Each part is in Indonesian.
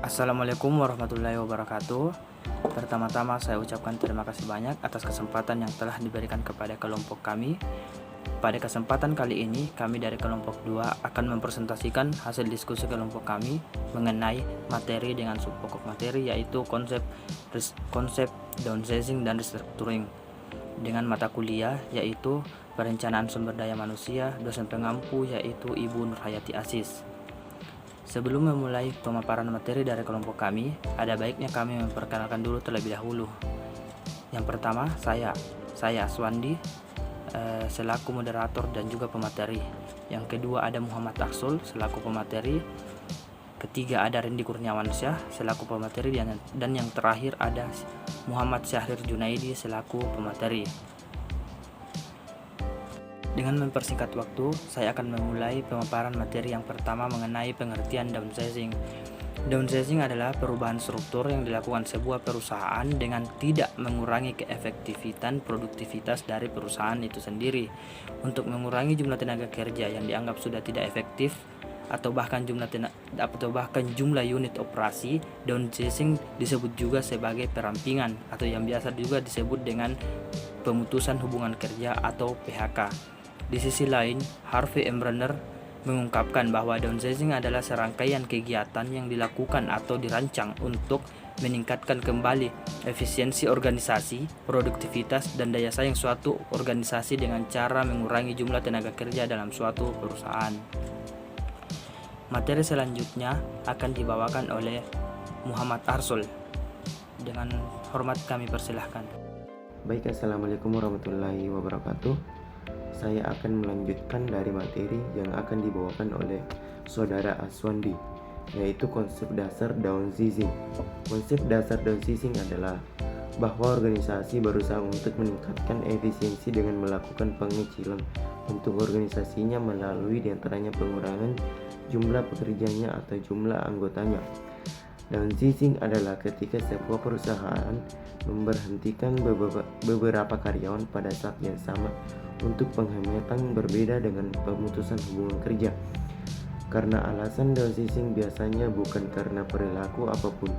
Assalamualaikum warahmatullahi wabarakatuh. Pertama-tama saya ucapkan terima kasih banyak atas kesempatan yang telah diberikan kepada kelompok kami. Pada kesempatan kali ini, kami dari kelompok 2 akan mempresentasikan hasil diskusi kelompok kami mengenai materi dengan subpokok materi yaitu konsep downsizing dan restructuring dengan mata kuliah yaitu perencanaan sumber daya manusia, dosen pengampu yaitu Ibu Nurhayati Aziz. Sebelum memulai pemaparan materi dari kelompok kami, ada baiknya kami memperkenalkan dulu terlebih dahulu. Yang pertama, saya Aswandi selaku moderator dan juga pemateri. Yang kedua ada Muhammad Aksul selaku pemateri. Ketiga ada Rendi Kurniawansyah selaku pemateri, dan yang terakhir ada Muhammad Syahrir Junaidi selaku pemateri. Dengan mempersingkat waktu, saya akan memulai pemaparan materi yang pertama mengenai pengertian downsizing. Downsizing adalah perubahan struktur yang dilakukan sebuah perusahaan dengan tidak mengurangi keefektifan produktivitas dari perusahaan itu sendiri. Untuk mengurangi jumlah tenaga kerja yang dianggap sudah tidak efektif atau bahkan jumlah unit operasi, downsizing disebut juga sebagai perampingan atau yang biasa juga disebut dengan pemutusan hubungan kerja atau PHK. Di sisi lain, Harvey M. Brenner mengungkapkan bahwa downsizing adalah serangkaian kegiatan yang dilakukan atau dirancang untuk meningkatkan kembali efisiensi organisasi, produktivitas, dan daya saing suatu organisasi dengan cara mengurangi jumlah tenaga kerja dalam suatu perusahaan. Materi selanjutnya akan dibawakan oleh Muhammad Arsul. Dengan hormat kami persilahkan. Baik, Assalamualaikum warahmatullahi wabarakatuh. Saya akan melanjutkan dari materi yang akan dibawakan oleh Saudara Aswandi, yaitu konsep dasar downsizing. Konsep dasar downsizing adalah bahwa organisasi berusaha untuk meningkatkan efisiensi dengan melakukan pengecilan untuk organisasinya melalui diantaranya pengurangan jumlah pekerjanya atau jumlah anggotanya. Downsizing adalah ketika sebuah perusahaan memberhentikan beberapa karyawan pada saat yang sama untuk penghematan berbeda dengan pemutusan hubungan kerja. Karena alasan downsizing biasanya bukan karena perilaku apapun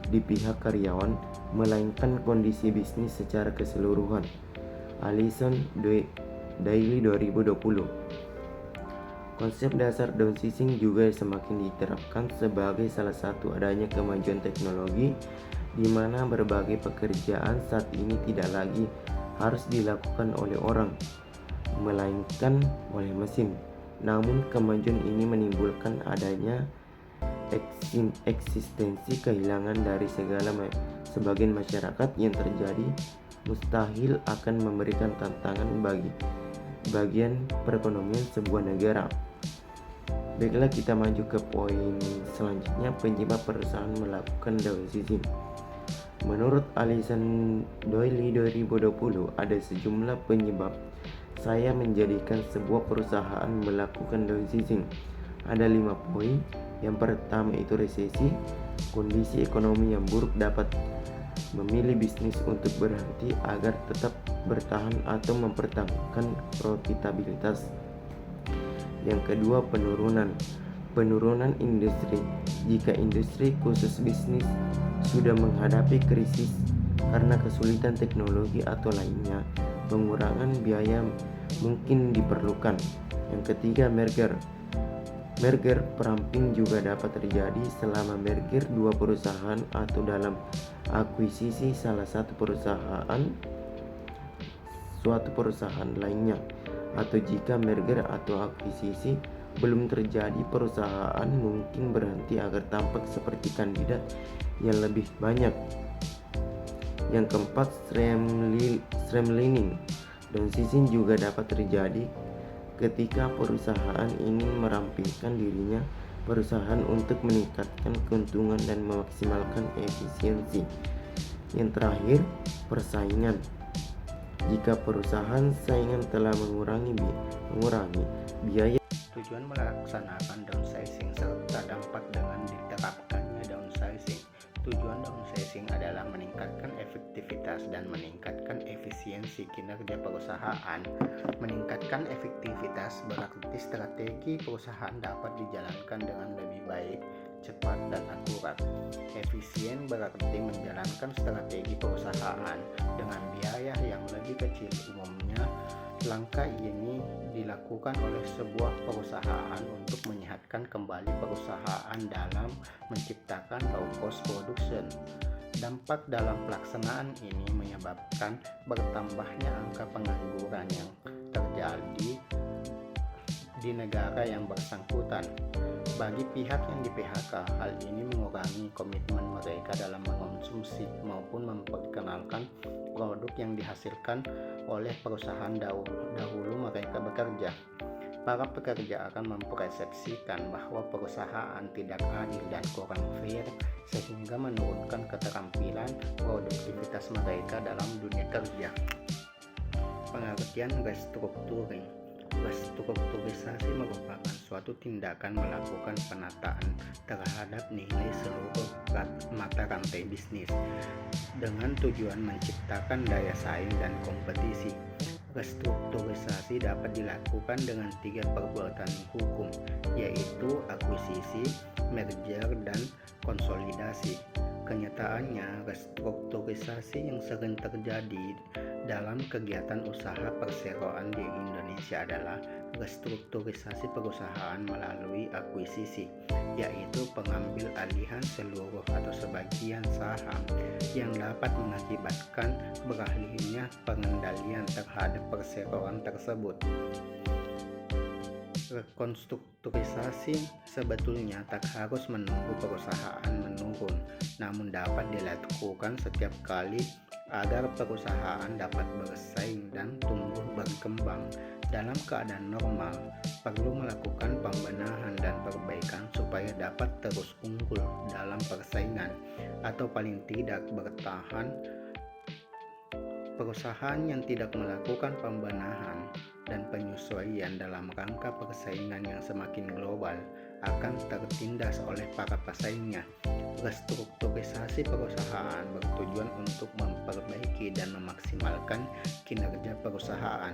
di pihak karyawan, melainkan kondisi bisnis secara keseluruhan. Allison Daily 2020. Konsep dasar downsizing juga semakin diterapkan sebagai salah satu adanya kemajuan teknologi di mana berbagai pekerjaan saat ini tidak lagi harus dilakukan oleh orang, melainkan oleh mesin. Namun kemajuan ini menimbulkan adanya eksistensi kehilangan dari sebagian masyarakat yang terjadi mustahil akan memberikan tantangan bagi bagian perekonomian sebuah negara. Baiklah, kita maju ke poin selanjutnya, penyebab perusahaan melakukan downsizing. Menurut Allison Daily 2020, ada sejumlah penyebab saya menjadikan sebuah perusahaan melakukan downsizing. Ada 5 poin. Yang pertama itu resesi. Kondisi ekonomi yang buruk dapat memilih bisnis untuk berhenti agar tetap bertahan atau mempertahankan profitabilitas. Yang kedua, penurunan industri. Jika industri khusus bisnis sudah menghadapi krisis karena kesulitan teknologi atau lainnya, pengurangan biaya mungkin diperlukan. Yang ketiga, merger peramping juga dapat terjadi selama merger dua perusahaan atau dalam akuisisi salah satu suatu perusahaan lainnya, atau jika merger atau akuisisi belum terjadi, perusahaan mungkin berhenti agar tampak seperti kandidat yang lebih banyak. Yang keempat, streamlining. Downsizing juga dapat terjadi ketika perusahaan ingin merampingkan dirinya perusahaan untuk meningkatkan keuntungan dan memaksimalkan efisiensi. Yang terakhir, persaingan. Jika perusahaan saingan telah mengurangi biaya. Tujuan melaksanakan downsizing serta dampak dengan diterapkannya downsizing. Tujuan downsizing adalah meningkatkan efektivitas dan meningkatkan efisiensi kinerja perusahaan. Meningkatkan efektivitas berarti strategi perusahaan dapat dijalankan dengan lebih baik, cepat, dan akurat. Efisien berarti menjalankan strategi perusahaan dengan biaya yang lebih kecil. Umumnya, langkah ini dilakukan oleh sebuah perusahaan untuk menyehatkan kembali perusahaan dalam menciptakan low cost production. Dampak dalam pelaksanaan ini menyebabkan bertambahnya angka pengangguran yang terjadi di negara yang bersangkutan. Bagi pihak yang di-PHK, hal ini mengurangi komitmen mereka dalam mengonsumsi maupun memperkenalkan produk yang dihasilkan oleh perusahaan dahulu mereka bekerja. Para pekerja akan mempersepsikan bahwa perusahaan tidak adil dan kurang fair, sehingga menurunkan keterampilan produktivitas mereka dalam dunia kerja. Pengertian restrukturing. Restrukturisasi merupakan suatu tindakan melakukan penataan terhadap nilai seluruh mata rantai bisnis dengan tujuan menciptakan daya saing dan kompetisi. Restrukturisasi dapat dilakukan dengan 3 perbuatan hukum, yaitu akuisisi, merger, dan konsolidasi. Kenyataannya, restrukturisasi yang sering terjadi dalam kegiatan usaha perseroan di Indonesia adalah restrukturisasi perusahaan melalui akuisisi, yaitu pengambil alihan seluruh atau sebagian saham yang dapat mengakibatkan beralihnya pengendalian terhadap perseroan tersebut. Rekonstrukturisasi sebetulnya tak harus menunggu perusahaan menurun, namun dapat dilakukan setiap kali agar perusahaan dapat bersaing dan tumbuh berkembang. Dalam keadaan normal, perlu melakukan pembenahan dan perbaikan supaya dapat terus unggul dalam persaingan, atau paling tidak bertahan. Perusahaan yang tidak melakukan pembenahan dan penyesuaian dalam rangka persaingan yang semakin global akan tertindas oleh para pesaingnya. Restrukturisasi perusahaan bertujuan untuk memperbaiki dan memaksimalkan kinerja perusahaan.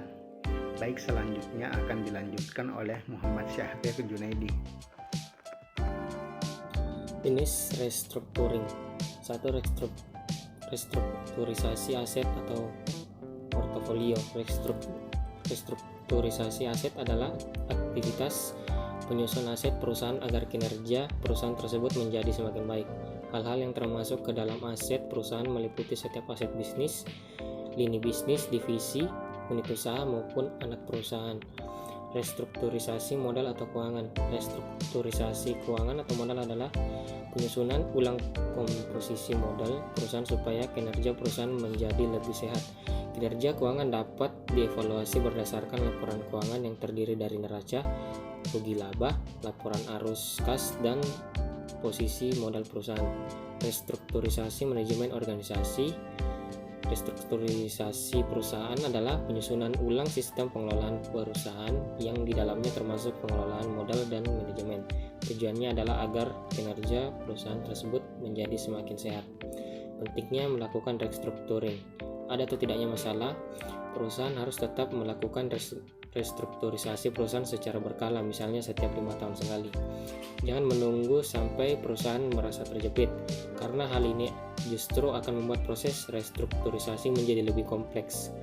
Baik, selanjutnya akan dilanjutkan oleh Muhammad Syahrir Junaidi. Jenis restructuring. 1. Restrukturisasi aset atau portofolio. Restrukturisasi aset adalah aktivitas penyusun aset perusahaan agar kinerja perusahaan tersebut menjadi semakin baik. Hal-hal yang termasuk ke dalam aset perusahaan meliputi setiap aset bisnis, lini bisnis, divisi, unit usaha maupun anak perusahaan. Restrukturisasi modal atau keuangan. Restrukturisasi keuangan atau modal adalah penyusunan ulang komposisi modal perusahaan supaya kinerja perusahaan menjadi lebih sehat. Kinerja keuangan dapat dievaluasi berdasarkan laporan keuangan yang terdiri dari neraca, rugi laba, laporan arus kas, dan posisi modal perusahaan. Restrukturisasi manajemen organisasi. Restrukturisasi perusahaan adalah penyusunan ulang sistem pengelolaan perusahaan yang di dalamnya termasuk pengelolaan modal dan manajemen. Tujuannya adalah agar kinerja perusahaan tersebut menjadi semakin sehat. Pentingnya melakukan restructuring. Ada atau tidaknya masalah, perusahaan harus tetap melakukan restrukturisasi perusahaan secara berkala, misalnya setiap 5 tahun sekali. Jangan menunggu sampai perusahaan merasa terjepit, karena hal ini justru akan membuat proses restrukturisasi menjadi lebih kompleks.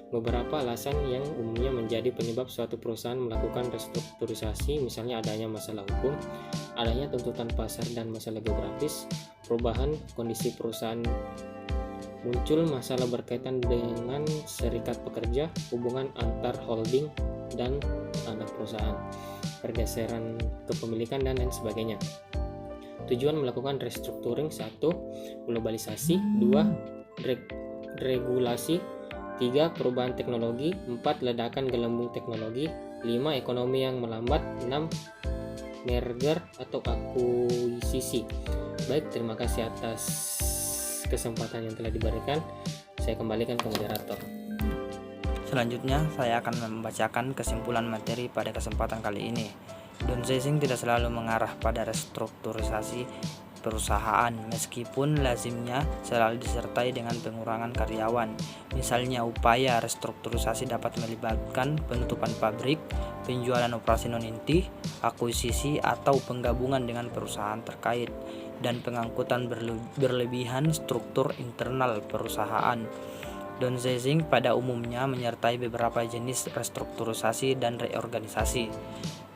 Beberapa alasan yang umumnya menjadi penyebab suatu perusahaan melakukan restrukturisasi, misalnya adanya masalah hukum, adanya tuntutan pasar dan masalah geografis, perubahan kondisi perusahaan, muncul masalah berkaitan dengan serikat pekerja, hubungan antar holding dan anak perusahaan, pergeseran kepemilikan, dan lain sebagainya. Tujuan melakukan restructuring: 1. Globalisasi, 2. Regulasi, 3. Perubahan teknologi, 4. Ledakan gelembung teknologi, 5. Ekonomi yang melambat, 6. Merger atau akuisisi. Baik, terima kasih atas kesempatan yang telah diberikan. Saya kembalikan ke moderator. Selanjutnya, saya akan membacakan kesimpulan materi pada kesempatan kali ini. Downsizing tidak selalu mengarah pada restrukturisasi perusahaan, meskipun lazimnya selalu disertai dengan pengurangan karyawan. Misalnya, upaya restrukturisasi dapat melibatkan penutupan pabrik, penjualan operasi non-inti, akuisisi, atau penggabungan dengan perusahaan terkait. dan pengangkutan berlebihan struktur internal perusahaan. Downsizing pada umumnya menyertai beberapa jenis restrukturisasi dan reorganisasi,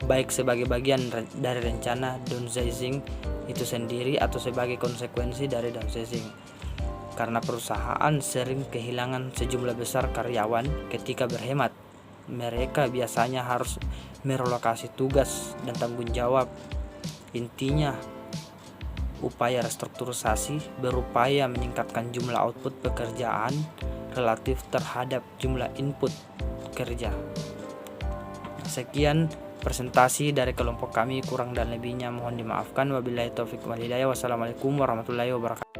baik sebagai bagian dari rencana downsizing itu sendiri atau sebagai konsekuensi dari downsizing. Karena perusahaan sering kehilangan sejumlah besar karyawan ketika berhemat, mereka biasanya harus merelokasi tugas dan tanggung jawab. Intinya, upaya restrukturisasi berupaya meningkatkan jumlah output pekerjaan relatif terhadap jumlah input kerja. Sekian presentasi dari kelompok kami, kurang dan lebihnya mohon dimaafkan. Wabillahi taufik wal hidayah. Wassalamualaikum warahmatullahi wabarakatuh.